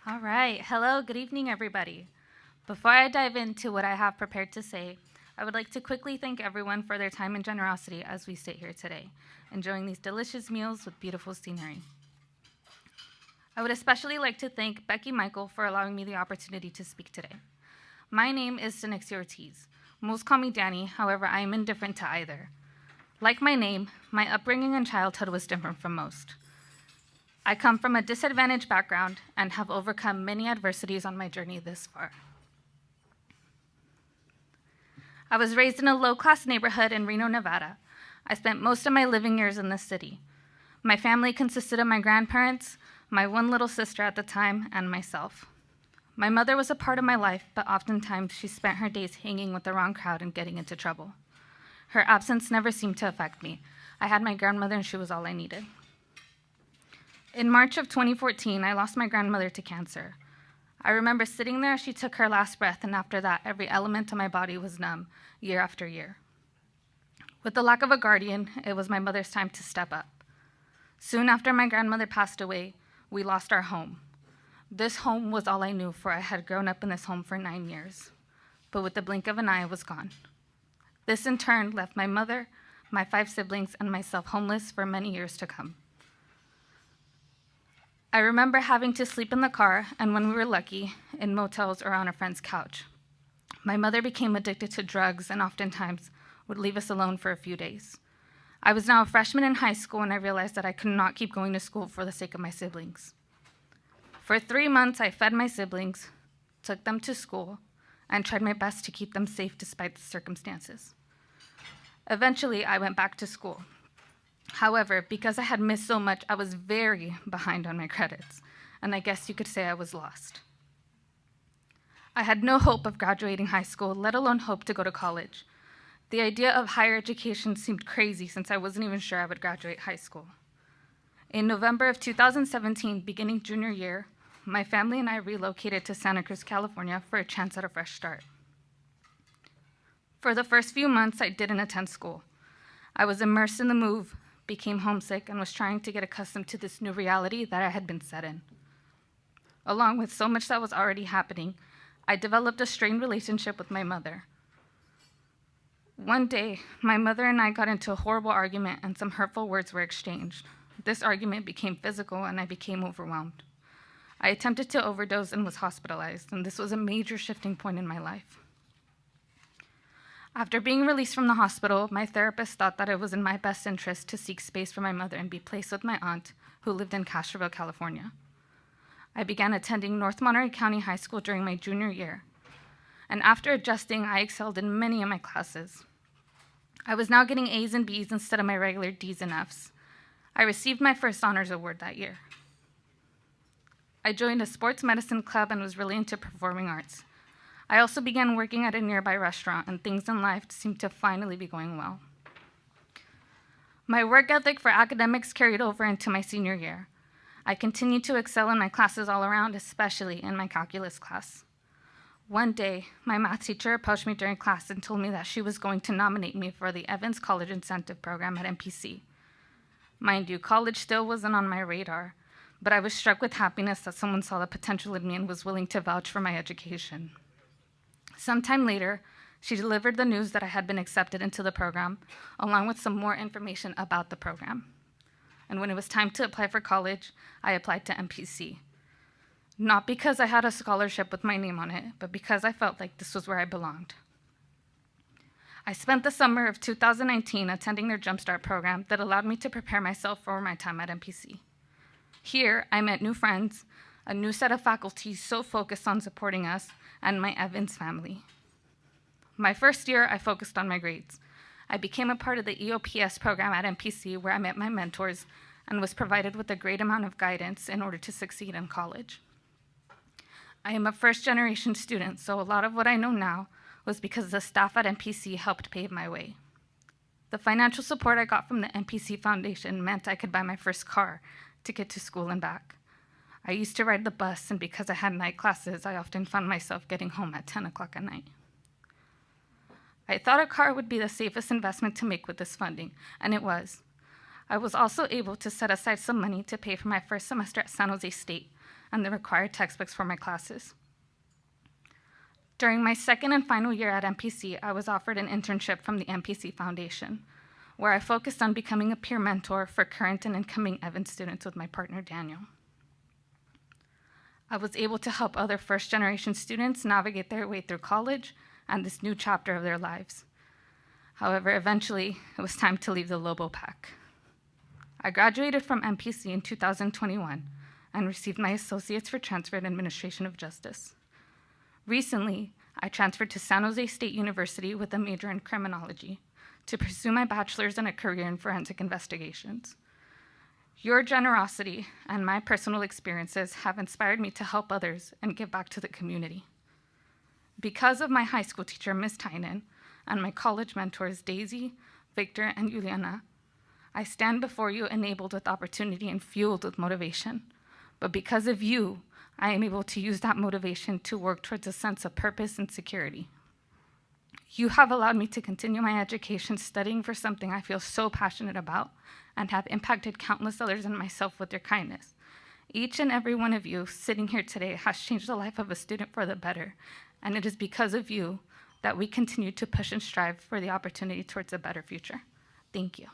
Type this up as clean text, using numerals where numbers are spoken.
All right. Hello, good evening, everybody. Before I dive into what I have prepared to say, I would like to quickly thank everyone for their time and generosity as we sit here today, enjoying these delicious meals with beautiful scenery. I would especially like to thank Becky Michael for allowing me the opportunity to speak today. My name is Danixia Ortiz. Most call me Danny, however, I am indifferent to either. Like my name, my upbringing and childhood was different from most. I come from a disadvantaged background and have overcome many adversities on my journey this far. I was raised in a low-class neighborhood in Reno, Nevada. I spent most of my living years in this city. My family consisted of my grandparents, my one little sister at the time, and myself. My mother was a part of my life, but oftentimes she spent her days hanging with the wrong crowd and getting into trouble. Her absence never seemed to affect me. I had my grandmother and she was all I needed. In March of 2014, I lost my grandmother to cancer. I remember sitting there as she took her last breath, and after that, every element of my body was numb, year after year. With the lack of a guardian, it was my mother's time to step up. Soon after my grandmother passed away, we lost our home. This home was all I knew, for I had grown up in this home for 9 years. But with the blink of an eye, it was gone. This in turn left my mother, my 5 siblings, and myself homeless for many years to come. I remember having to sleep in the car, and when we were lucky, in motels or on a friend's couch. My mother became addicted to drugs and oftentimes would leave us alone for a few days. I was now a freshman in high school, and I realized that I could not keep going to school for the sake of my siblings. For 3 months, I fed my siblings, took them to school, and tried my best to keep them safe despite the circumstances. Eventually, I went back to school. However, because I had missed so much, I was very behind on my credits, and I guess you could say I was lost. I had no hope of graduating high school, let alone hope to go to college. The idea of higher education seemed crazy since I wasn't even sure I would graduate high school. In November of 2017, beginning junior year, my family and I relocated to Santa Cruz, California for a chance at a fresh start. For the first few months, I didn't attend school. I was immersed in the move, became homesick, and was trying to get accustomed to this new reality that I had been set in. Along with so much that was already happening, I developed a strained relationship with my mother. One day, my mother and I got into a horrible argument and some hurtful words were exchanged. This argument became physical and I became overwhelmed. I attempted to overdose and was hospitalized, and this was a major shifting point in my life. After being released from the hospital, my therapist thought that it was in my best interest to seek space for my mother and be placed with my aunt, who lived in Castroville, California. I began attending North Monterey County High School during my junior year, and after adjusting, I excelled in many of my classes. I was now getting A's and B's instead of my regular D's and F's. I received my first honors award that year. I joined a sports medicine club and was really into performing arts. I also began working at a nearby restaurant, and things in life seemed to finally be going well. My work ethic for academics carried over into my senior year. I continued to excel in my classes all around, especially in my calculus class. One day, my math teacher approached me during class and told me that she was going to nominate me for the Evans College Incentive Program at MPC. Mind you, college still wasn't on my radar, but I was struck with happiness that someone saw the potential in me and was willing to vouch for my education. Sometime later, she delivered the news that I had been accepted into the program, along with some more information about the program. And when it was time to apply for college, I applied to MPC. Not because I had a scholarship with my name on it, but because I felt like this was where I belonged. I spent the summer of 2019 attending their Jumpstart program that allowed me to prepare myself for my time at MPC. Here, I met new friends, a new set of faculty so focused on supporting us, and my Evans family. My first year, I focused on my grades. I became a part of the EOPS program at MPC, where I met my mentors and was provided with a great amount of guidance in order to succeed in college. I am a first-generation student, so a lot of what I know now was because the staff at MPC helped pave my way. The financial support I got from the MPC Foundation meant I could buy my first car to get to school and back. I used to ride the bus, and because I had night classes, I often found myself getting home at 10 o'clock at night. I thought a car would be the safest investment to make with this funding, and it was. I was also able to set aside some money to pay for my first semester at San Jose State, and the required textbooks for my classes. During my second and final year at MPC, I was offered an internship from the MPC Foundation, where I focused on becoming a peer mentor for current and incoming Evans students with my partner, Daniel. I was able to help other first-generation students navigate their way through college and this new chapter of their lives. However, eventually, it was time to leave the Lobo Pack. I graduated from MPC in 2021 and received my Associates for Transfer in Administration of Justice. Recently, I transferred to San Jose State University with a major in criminology to pursue my bachelor's and a career in forensic investigations. Your generosity and my personal experiences have inspired me to help others and give back to the community. Because of my high school teacher, Ms. Tynan, and my college mentors, Daisy, Victor, and Juliana, I stand before you enabled with opportunity and fueled with motivation. But because of you, I am able to use that motivation to work towards a sense of purpose and security. You have allowed me to continue my education studying for something I feel so passionate about and have impacted countless others and myself with your kindness. Each and every one of you sitting here today has changed the life of a student for the better, and it is because of you that we continue to push and strive for the opportunity towards a better future. Thank you.